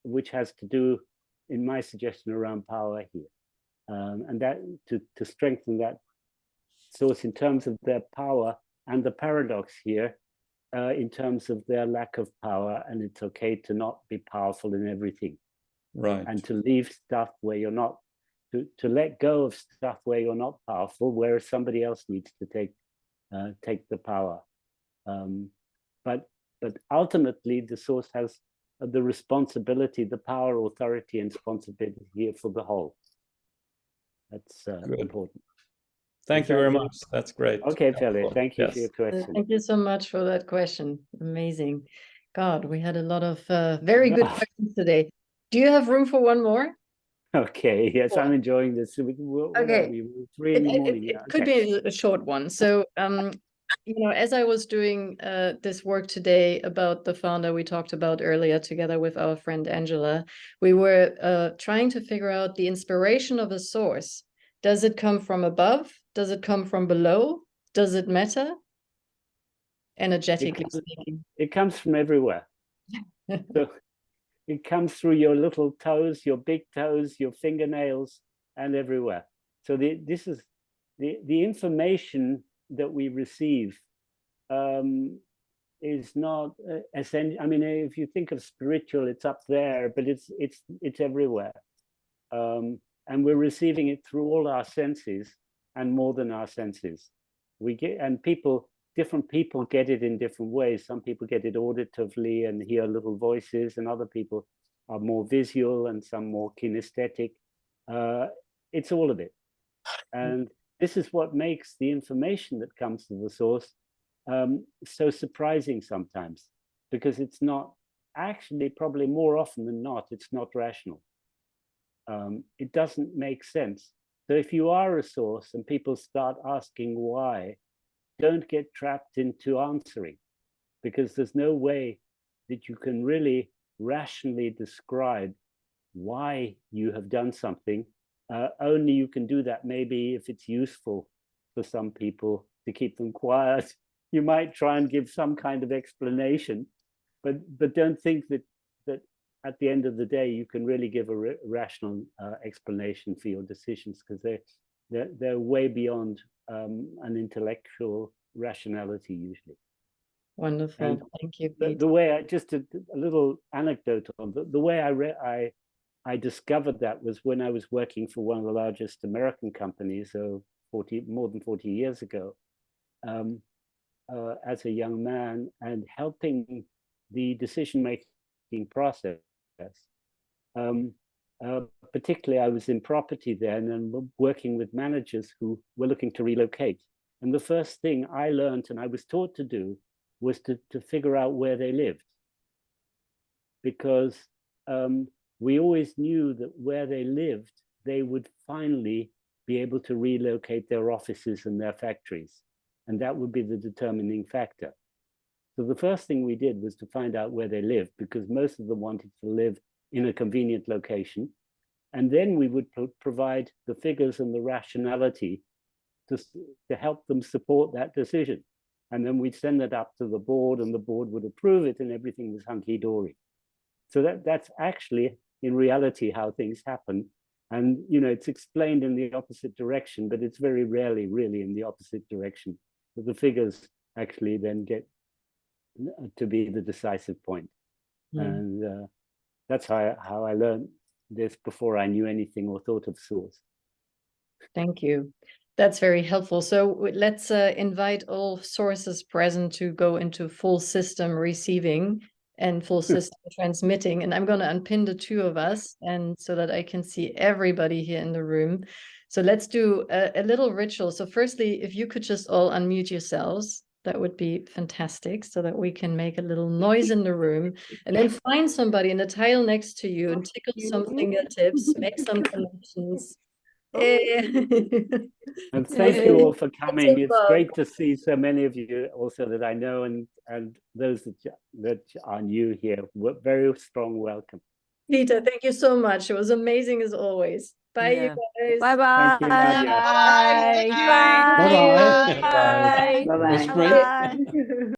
which has to do, in my suggestion, around power here, and that to strengthen that source in terms of their power, and the paradox here in terms of their lack of power, and it's okay to not be powerful in everything, and to leave stuff where you're not, to let go of stuff where you're not powerful, whereas somebody else needs to take the power. But ultimately, the source has the responsibility, the power, authority, and responsibility here for the whole. That's important. Thank you very much. That's great. Okay, Feli, thank you for your question. Thank you so much for that question. Amazing. God, we had a lot of very good questions today. Do you have room for one more? Okay, yes, I'm enjoying this. Okay. 3 in the morning. It could be a short one. So, you know, as I was doing this work today about the founder we talked about earlier together with our friend Angela, we were trying to figure out the inspiration of a source. Does it come from above? Does it come from below? Does it matter? Energetically speaking. It comes from everywhere. So it comes through your little toes, your big toes, your fingernails, and everywhere. So this is the information that we receive is not essential. I mean, if you think of spiritual, it's up there, but it's everywhere, and we're receiving it through all our senses and more than our senses. We get, and different people get it in different ways. Some people get it auditively and hear little voices, and other people are more visual, and some more kinesthetic. It's all of it, and this is what makes the information that comes to the source so surprising sometimes, because it's not actually, probably more often than not, it's not rational. It doesn't make sense. So if you are a source and people start asking why, don't get trapped into answering, because there's no way that you can really rationally describe why you have done something. Only you can do that maybe if it's useful for some people to keep them quiet. You might try and give some kind of explanation, but don't think that at the end of the day you can really give a rational explanation for your decisions, because they're way beyond an intellectual rationality usually. Wonderful. And thank you, Peter. The way just a little anecdote on the way I discovered that was when I was working for one of the largest American companies, so more than 40 years ago, as a young man, and helping the decision-making process. Particularly, I was in property then, and working with managers who were looking to relocate. And the first thing I learned and I was taught to do was to figure out where they lived. Because we always knew that where they lived, they would finally be able to relocate their offices and their factories. And that would be the determining factor. So the first thing we did was to find out where they lived, because most of them wanted to live in a convenient location. And then we would provide the figures and the rationality to help them support that decision. And then we'd send it up to the board, and the board would approve it, and everything was hunky-dory. So that's actually, in reality, how things happen. And, you know, it's explained in the opposite direction, but it's very rarely really in the opposite direction. But the figures actually then get to be the decisive point. And that's how I learned this before I knew anything or thought of source. Thank you. That's very helpful. So let's invite all sources present to go into full system receiving and full system transmitting. And I'm going to unpin the two of us, and so that I can see everybody here in the room. So let's do a little ritual. So firstly, if you could just all unmute yourselves, that would be fantastic, so that we can make a little noise in the room, and then find somebody in the tile next to you and tickle some fingertips, make some connections. And thank you all for coming. It's great to see so many of you also that I know, and those that are new here. Very strong welcome. Peter, thank you so much. It was amazing as always. Bye, you guys. Bye-bye. Thank you, Nadja. Bye. Bye-bye. Bye. Bye. It was great. Bye.